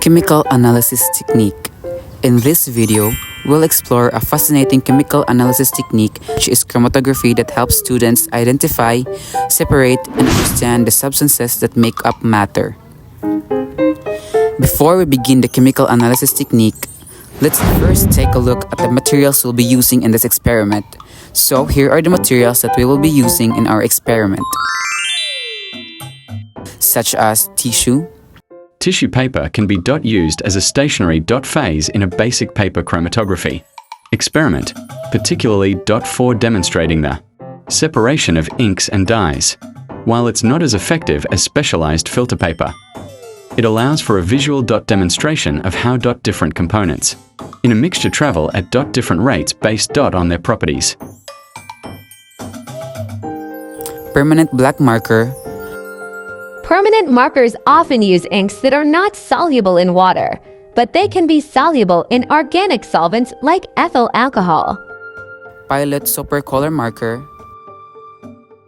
Chemical Analysis Technique. In this video, we'll explore a fascinating chemical analysis technique, which is chromatography, that helps students identify, separate, and understand the substances that make up matter. Before we begin the chemical analysis technique, let's first take a look at the materials we'll be using in this experiment. So here are the materials that we will be using in our experiment, such as tissue. Tissue paper can be used as a stationary phase in a basic paper chromatography experiment, particularly 4 demonstrating the separation of inks and dyes. While it's not as effective as specialized filter paper, it allows for a visual demonstration of how different components in a mixture travel at different rates based on their properties. Permanent black marker. Permanent markers often use inks that are not soluble in water, but they can be soluble in organic solvents like ethyl alcohol. Pilot supercolor marker.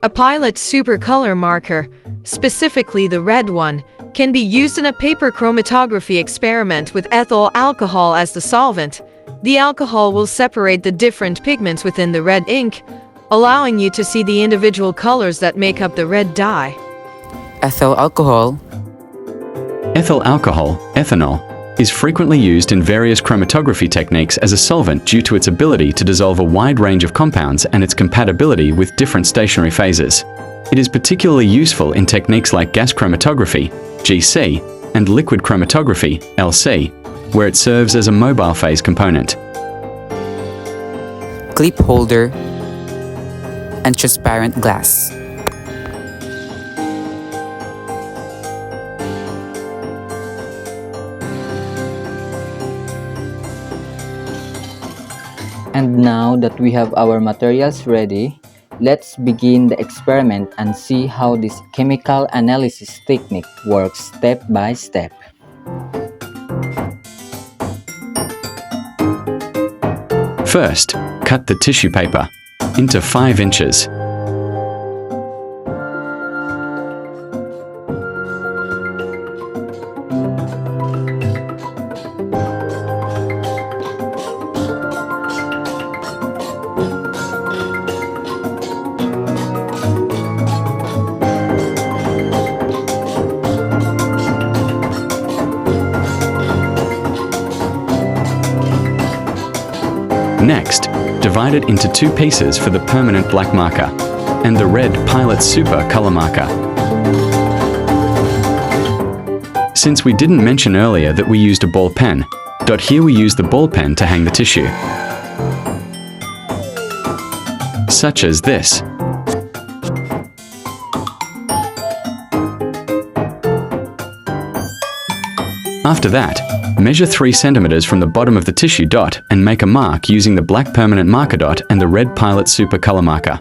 A pilot supercolor marker, specifically the red one, can be used in a paper chromatography experiment with ethyl alcohol as the solvent. The alcohol will separate the different pigments within the red ink, allowing you to see the individual colors that make up the red dye. Ethyl alcohol. Ethyl alcohol, ethanol, is frequently used in various chromatography techniques as a solvent due to its ability to dissolve a wide range of compounds and its compatibility with different stationary phases. It is particularly useful in techniques like gas chromatography, GC, and liquid chromatography, LC, where it serves as a mobile phase component. Clip holder and transparent glass. And now that we have our materials ready, let's begin the experiment and see how this chemical analysis technique works step by step. First, cut the tissue paper into 5 inches. Next, divide it into 2 pieces for the permanent black marker and the red pilot super color marker. Since we didn't mention earlier that we used a ball pen, here we use the ball pen to hang the tissue, such as this. After that, measure 3 centimeters from the bottom of the tissue and make a mark using the black permanent marker and the red pilot super color marker.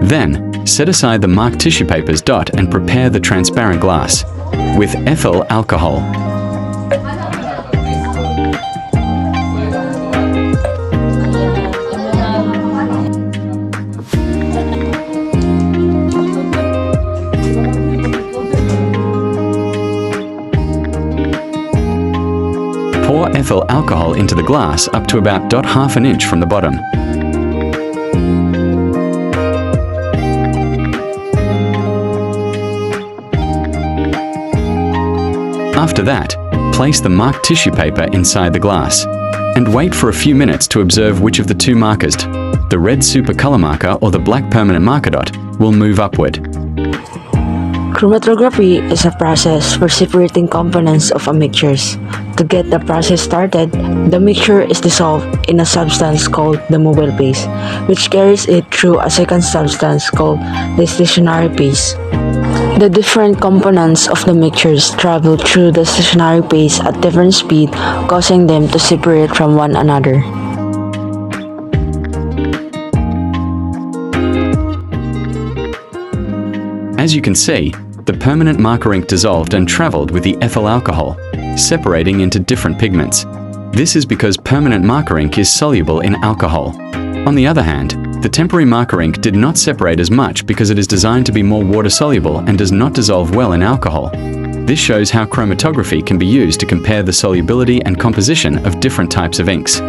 Then, set aside the marked tissue papers and prepare the transparent glass with ethyl alcohol. Pour ethyl alcohol into the glass up to about half an inch from the bottom. After that, place the marked tissue paper inside the glass and wait for a few minutes to observe which of the 2 markers, the red super color marker or the black permanent marker will move upward. Chromatography is a process for separating components of a mixture. To get the process started, the mixture is dissolved in a substance called the mobile phase, which carries it through a second substance called the stationary phase. The different components of the mixtures travel through the stationary phase at different speed, causing them to separate from one another. As you can see, the permanent marker ink dissolved and traveled with the ethyl alcohol, separating into different pigments. This is because permanent marker ink is soluble in alcohol. On the other hand, the temporary marker ink did not separate as much because it is designed to be more water-soluble and does not dissolve well in alcohol. This shows how chromatography can be used to compare the solubility and composition of different types of inks.